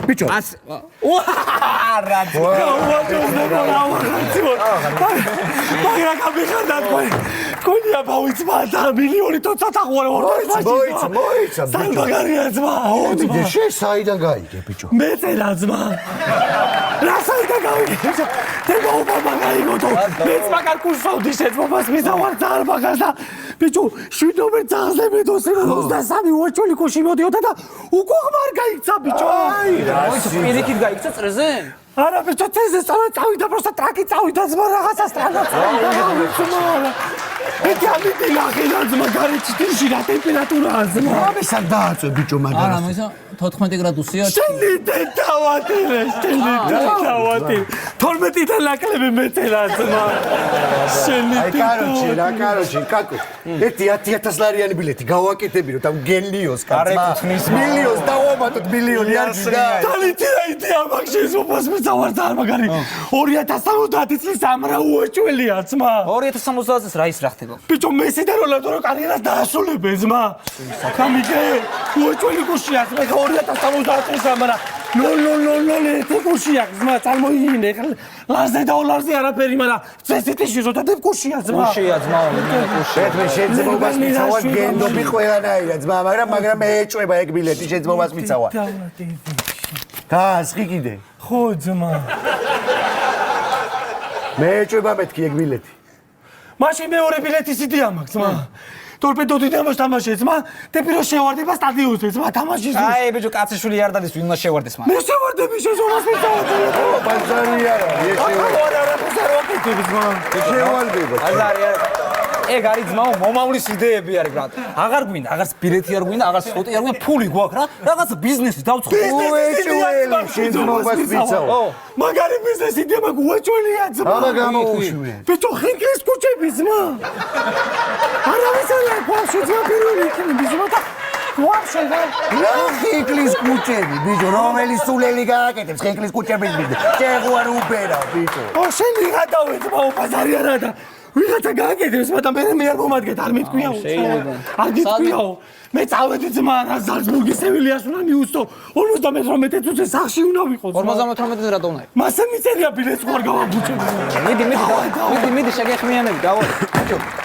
ბიჭო კონია ბავიცმა და მილიონი თოცა ხوار მოიცა სამბაგარია ძმა შენ საიდან გაიგე ბიჭო მე წერა ძმა რა საიდან გავიგე ბიჭო და უბამა გაიგო მეც მაგარ კურსავდი შეძმობას მისავარ ძალიან მაგას და ბიჭო შვიდობერ ძაღლზე მედოსე 23 უაჩველი კუში მოდიოდა და უკვე ხმარ გაიქცა ბიჭო აი რა პირიქით გაიქცა წრეზე არა ბიჭო წეზე წავიდა პროსტა ტრაკი წავიდა ძმა რაღაცა სტრანაც ეთი ამიტი ნახელა ძმა გარეთ ჭირში რა ტემპერატურაა ძმა ამისად დააწვე ბიჭო მაგას არა მისა 14 გრადუსია შენი დავატირე შენი დავატირე 12-დან ნაკლები მეწერა ძმა შენი აი კაროჩი კაკო ერთი 10000 ლარიანი ბილეთი გავაკეთები რომ და გენლიოს კაცმა მილიონს დავამატოთ მილიონი არ გიდა თალითი რა იდეა მაგ შეძმობას მეცავარ ძალიან მაგარი 2070 წლის ამრა უაჭველია ძმა 2070 წელს რა ის რა ხდება ბიჭო მესი და რონალდო რო კარიერას დაასრულებე ძმა გამიგე უაჭველი კუშია ძმა 2070 წელს ამრა ნო ერთი კუშია ძმა წარმოიდგინე ლარზე და ლარზე არაფერი მაგრამ წესეთი შეზოდებ კუშია ძმა კუშია ძმა მე შეძმობას მიცავარ გენდობი ყველანაირად ძმა მაგრამ მე ეჭვება ეგ ბილეთი შეძმობას მიცავარ გასხი კიდე ხო ძმა მე ეჭვება მეთქი ეგ ბილეთი მაშინ მეორე ბილეთის იდეა მაქვს ძმა ტორპედო დინამოს თამაშე ძმა და პირო შევარდება სტადიონზე ძმა თამაშის აი ბიჭო კაციშვილი არ დადის ვინმე შევარდეს მაგრამ მე შევარდები შეძმობას მიცავარ ბაზარი არა შევარდება ეგ არის ძმაო მომავლის იდეები არის რა აღარ გვინდა აღარც ბილეთი არ გვინდა აღარც ფოტო არ გვინდა ფული გვაქვს რა რაღაცა ბიზნესი დავწყო უეჭველი შეძმობას მიცავარ მაგარი ბიზნესი იდეა მაგ უეჭველია ძმა ამა გამოუშვე ბიჭო ხინკლის კუჩები ძმა არავისალ გვაქვს ძმა პირველი იქნება ძმა და გვაქვს რა ხინკლის კუჩები ბიჭო რომელი სულელი გააკეთებს ხინკლის კუჩების ბიზნესი შეგვარ უბერა ბიჭო შენი გადავე ძმა ბაზარი არა და ვიღაცა გააკეთებს მაგრამ მე არ მომადგეთ არ მეთქვიაო არ გიტყვიაო მე წავედი ძმა რა ზალცბურგის სევილიას უნდა მიუსტო 58 წუთზე სახში უნდა ვიყო 58-ზე რატო უნდა მასე მიწერია ბილეთს ხوار გავაბუჭები მიდი შეგეხმიანები გავა ბიჭო